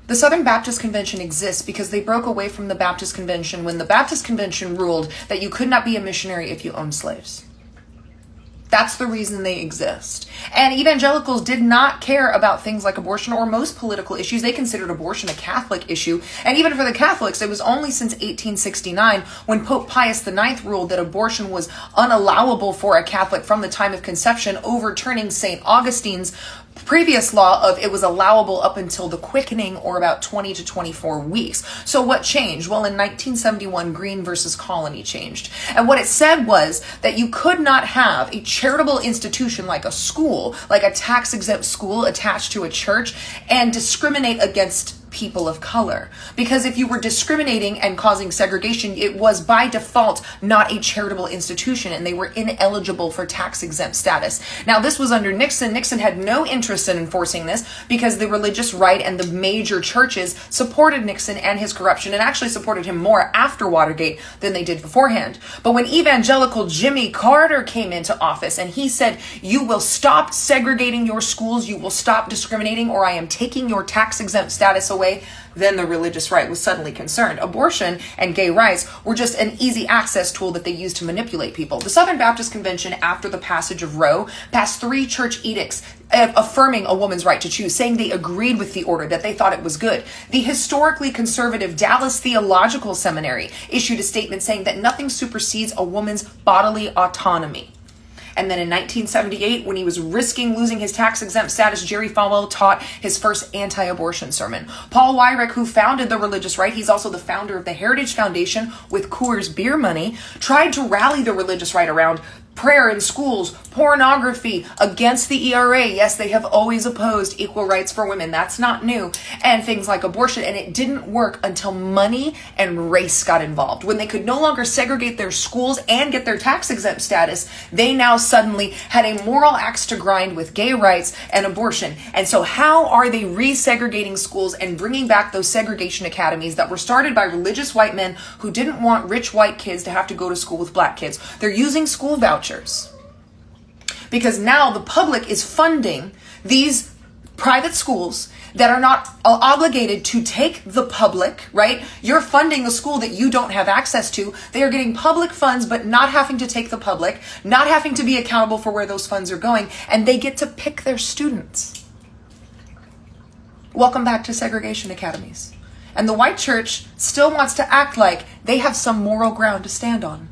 The Southern Baptist Convention exists because they broke away from the Baptist Convention when the Baptist Convention ruled that you could not be a missionary if you owned slaves. That's the reason they exist. And evangelicals did not care about things like abortion or most political issues. They considered abortion a Catholic issue. And even for the Catholics, it was only since 1869 when Pope Pius IX ruled that abortion was unallowable for a Catholic from the time of conception, overturning St. Augustine's previous law of it was allowable up until the quickening, or about 20 to 24 weeks. So what changed? Well, in 1971, Green versus Colony changed. And what it said was that you could not have a charitable institution like a school, like a tax-exempt school attached to a church, and discriminate against people of color. Because if you were discriminating and causing segregation, it was by default not a charitable institution, and they were ineligible for tax-exempt status. Now, this was under Nixon. Nixon had no interest in enforcing this because the religious right and the major churches supported Nixon and his corruption, and actually supported him more after Watergate than they did beforehand. But when evangelical Jimmy Carter came into office and he said, you will stop segregating your schools, you will stop discriminating, or I am taking your tax-exempt status away, then the religious right was suddenly concerned. Abortion and gay rights were just an easy access tool that they used to manipulate people. The Southern Baptist Convention, after the passage of Roe, passed 3 church edicts affirming a woman's right to choose, saying they agreed with the order, that they thought it was good. The historically conservative Dallas Theological Seminary issued a statement saying that nothing supersedes a woman's bodily autonomy. And then in 1978, when he was risking losing his tax-exempt status, Jerry Falwell taught his first anti-abortion sermon. Paul Weyrich, who founded the religious right, he's also the founder of the Heritage Foundation with Coors beer money, tried to rally the religious right around prayer in schools, pornography, against the ERA. Yes, they have always opposed equal rights for women. That's not new. And things like abortion. And it didn't work until money and race got involved. When they could no longer segregate their schools and get their tax-exempt status, they now suddenly had a moral axe to grind with gay rights and abortion. And so how are they resegregating schools and bringing back those segregation academies that were started by religious white men who didn't want rich white kids to have to go to school with black kids? They're using school vouchers. Because now the public is funding these private schools that are not obligated to take the public, right? You're funding the school that you don't have access to. They are getting public funds, but not having to take the public, not having to be accountable for where those funds are going, and they get to pick their students. Welcome back to segregation academies. And the white church still wants to act like they have some moral ground to stand on.